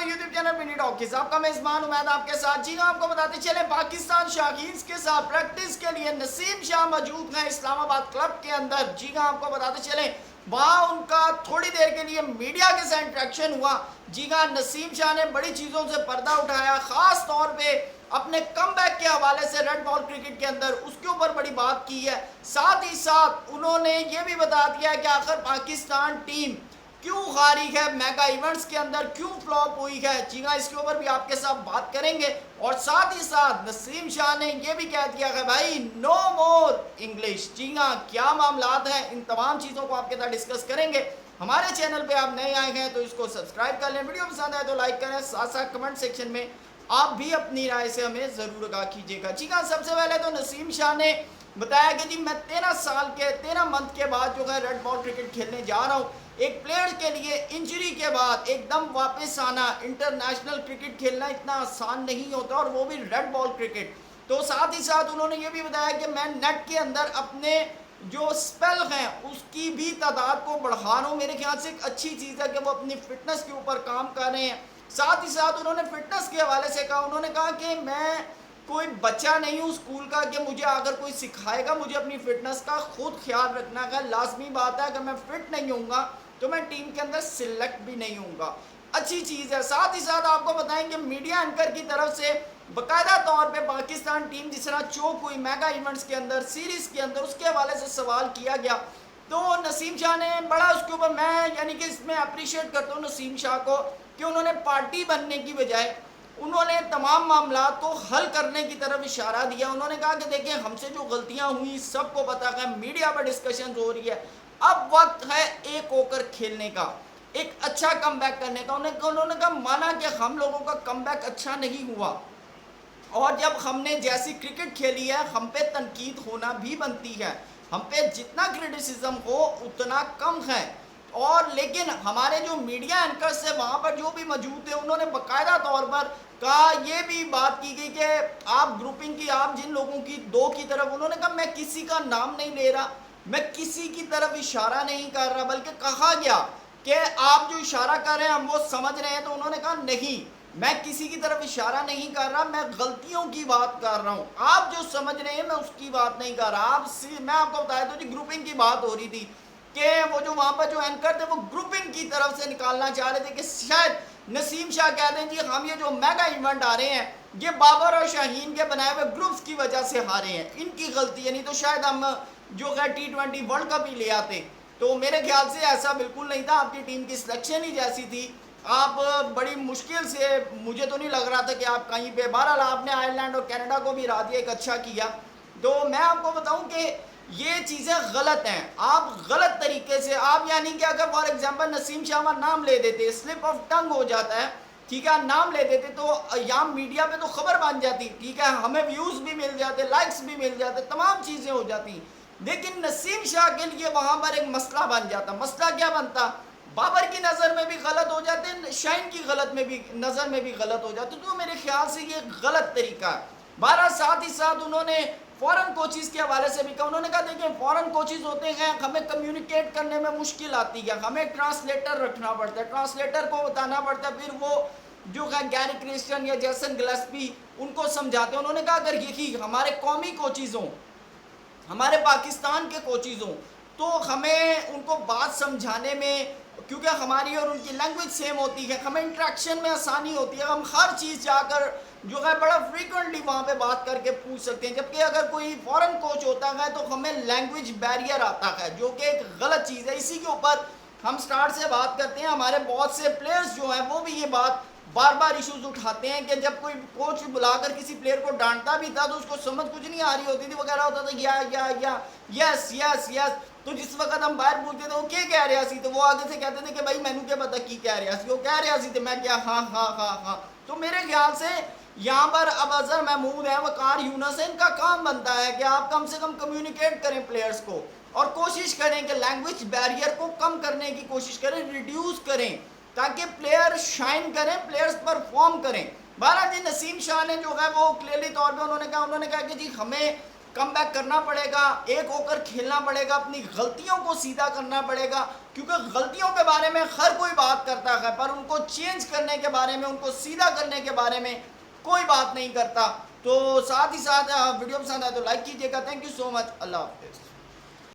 YouTube channel mini talkies, आपका मेजबान उमैद आपके साथ। जी आपको बताते चले पाकिस्तान शाहीन्स के साथ प्रैक्टिस के लिए नसीम शाह मौजूद हैं इस्लामाबाद क्लब के अंदर। जी आपको बताते चले वहाँ उनका थोड़ी देर के लिए मीडिया के साथ इंटरेक्शन हुआ। जी नसीम शाह ने बड़ी चीज़ों से पर्दा उठाया, ख़ास तौर पे अपने कमबैक के हवाले से रेड बॉल क्रिकेट के अंदर उसके ऊपर बड़ी बात की है। साथ ही साथ उन्होंने ये भी बता दिया कि आखिर पाकिस्तान टीम क्यों हारी है, मेगा इवेंट्स के अंदर क्यों फ्लॉप हुई है। जी हाँ, इसके ऊपर भी आपके साथ बात करेंगे। और साथ ही साथ नसीम शाह ने यह भी कह दिया है भाई नो मोर इंग्लिश। जी हाँ, क्या मामलात हैं, इन तमाम चीज़ों को आपके साथ डिस्कस करेंगे। हमारे चैनल पे आप नए आए हैं तो इसको सब्सक्राइब कर लें, वीडियो पसंद आए तो लाइक करें, साथ साथ कमेंट सेक्शन में आप भी अपनी राय से हमें ज़रूर आगाह कीजिएगा। जी हाँ, सबसे पहले तो नसीम शाह ने बताया कि जी मैं 13 मंथ के बाद जो है रेड बॉल क्रिकेट खेलने जा रहा हूँ। एक प्लेयर के लिए इंजरी के बाद एकदम वापस आना, इंटरनेशनल क्रिकेट खेलना इतना आसान नहीं होता, और वो भी रेड बॉल क्रिकेट। तो साथ ही साथ उन्होंने ये भी बताया कि मैं नेट के अंदर अपने जो स्पेल हैं उसकी भी तादाद को बढ़ा रहा हूँ। मेरे ख्याल से एक अच्छी चीज़ है कि वो अपनी फिटनेस के ऊपर काम कर रहे हैं। साथ ही साथ उन्होंने फिटनेस के हवाले से कहा, उन्होंने कहा कि मैं कोई बच्चा नहीं हूँ स्कूल का कि मुझे अगर कोई सिखाएगा, मुझे अपनी फिटनेस का खुद ख्याल रखना है। लाजमी बात है, अगर मैं फिट नहीं होऊंगा तो मैं टीम के अंदर सिलेक्ट भी नहीं होऊंगा। अच्छी चीज़ है। साथ ही साथ आपको बताएं कि मीडिया एंकर की तरफ से बाकायदा तौर पे पाकिस्तान टीम जिस तरह चौक हुई मेगा इवेंट्स के अंदर, सीरीज़ के अंदर, उसके हवाले से सवाल किया गया। तो नसीम शाह ने बड़ा उसके ऊपर, मैं यानी कि इसमें अप्रिशिएट करता हूँ नसीम शाह को कि उन्होंने पार्टी बनने की बजाय उन्होंने तमाम मामलात को हल करने की तरफ इशारा दिया। उन्होंने कहा कि देखिए हमसे जो गलतियां हुई सबको पता है, मीडिया पर डिस्कशन हो रही है, अब वक्त है एक होकर खेलने का, एक अच्छा कमबैक करने का। उन्होंने कहा माना कि हम लोगों का कमबैक अच्छा नहीं हुआ, और जब हमने जैसी क्रिकेट खेली है हम पे तनकीद होना भी बनती है, हम पे जितना क्रिटिसिज्म हो उतना कम है। और लेकिन हमारे जो मीडिया एंकर्स है वहाँ पर जो भी मौजूद थे, उन्होंने बाकायदा तौर पर कहा, ये भी बात की गई कि आप ग्रुपिंग की, आप जिन लोगों की दो की तरफ, उन्होंने कहा मैं किसी का नाम नहीं ले रहा, मैं किसी की तरफ इशारा नहीं कर रहा, बल्कि कहा गया कि आप जो इशारा कर रहे हैं हम वो समझ रहे हैं। तो उन्होंने कहा नहीं, मैं किसी की तरफ इशारा नहीं कर रहा, मैं गलतियों की बात कर रहा हूँ, आप जो समझ रहे हैं मैं उसकी बात नहीं कर रहा। मैं आपको बताया तो जी ग्रुपिंग की बात हो रही थी कि वो जो वहाँ पर जो एंकर थे वो ग्रुपिंग की तरफ से निकालना चाह रहे थे कि शायद नसीम शाह कहते हैं जी हम ये जो मेगा इवेंट आ रहे हैं ये बाबर और शाहीन के बनाए हुए ग्रुप्स की वजह से हारे हैं, इनकी गलती है, नहीं तो शायद हम जो है T20 वर्ल्ड कप ही ले आते। तो मेरे ख्याल से ऐसा बिल्कुल नहीं था, आपकी टीम की सिलेक्शन ही जैसी थी, आप बड़ी मुश्किल से, मुझे तो नहीं लग रहा था कि आप कहीं पे, बहरहाल आपने आयरलैंड और कनाडा को भी हरा दिया, एक अच्छा किया। तो मैं आपको बताऊं कि ये चीज़ें गलत हैं, आप गलत तरीके से, आप यानी कि अगर फॉर एग्जांपल नसीम शाह का नाम ले देते, स्लिप ऑफ टंग हो जाता है, ठीक है, नाम ले देते तो यहाँ मीडिया पे तो खबर बन जाती, ठीक है, हमें व्यूज़ भी मिल जाते, लाइक्स भी मिल जाते, तमाम चीज़ें हो जाती। लेकिन नसीम शाह के लिए वहाँ पर एक मसला बन जाता। मसला क्या बनता, बाबर की नज़र में भी गलत हो जाते, शाहीन की नज़र में भी गलत हो जाते। तो मेरे ख्याल से ये गलत तरीका है। बारह साथ ही साथ उन्होंने फॉरेन कोचिज़ के हवाले से भी कहा, उन्होंने कहा देखिए फॉरेन कोचिज़ होते हैं, हमें कम्युनिकेट करने में मुश्किल आती है, हमें ट्रांसलेटर रखना पड़ता है, ट्रांसलेटर को बताना पड़ता है, फिर वो जो है गैरी क्रिस्टियन या जैसन गिलेस्पी उनको समझाते हैं। उन्होंने कहा अगर यही हमारे कौमी कोचिज़ हों, हमारे पाकिस्तान के कोचिज़ हों, तो हमें उनको बात समझाने में, क्योंकि हमारी और उनकी लैंग्वेज सेम होती है, हमें इंट्रैक्शन में आसानी होती है, हम हर चीज़ जाकर जो है बड़ा फ्रीक्वेंटली वहाँ पे बात करके पूछ सकते हैं। जबकि अगर कोई फॉरेन कोच होता है तो हमें लैंग्वेज बैरियर आता है, जो कि एक गलत चीज़ है। इसी के ऊपर हम स्टार्ट से बात करते हैं, हमारे बहुत से प्लेयर्स जो हैं वो भी ये बात बार बार इश्यूज उठाते हैं कि जब कोई कोच बुलाकर किसी प्लेयर को डांटता भी था तो उसको समझ कुछ नहीं आ रही होती थी, वगैरह होता था या यस यस यस। तो जिस वक्त हम बाहर पूछते थे वो क्या कह रहा सी, तो वो आगे से कहते थे कि भाई मैनू क्या पता की कह रहा सी, वो कह रहा सी तो मैं क्या हाँ हाँ हाँ हाँ। तो मेरे ख्याल से यहाँ पर अब अजहर महमूद है, वकार यूनस है, इनका काम बनता है कि आप कम से कम कम्युनिकेट करें प्लेयर्स को, और कोशिश करें कि लैंग्वेज बैरियर को कम करने की कोशिश करें, रिड्यूस करें, ताकि प्लेयर शाइन करें, प्लेयर्स परफॉर्म करें। बारह जी नसीम शाह ने जो है वो क्लियरली तौर पे उन्होंने कहा कि जी हमें کم بیک کرنا پڑے گا، ایک ہو کر کھیلنا پڑے گا، اپنی غلطیوں کو سیدھا کرنا پڑے گا، کیونکہ غلطیوں کے بارے میں ہر کوئی بات کرتا ہے پر ان کو چینج کرنے کے بارے میں، ان کو سیدھا کرنے کے بارے میں کوئی بات نہیں کرتا۔ تو ساتھ ہی ساتھ ویڈیو پسند آئے تو لائک کیجیے گا۔ تھینک یو سو مچ، اللہ حافظ۔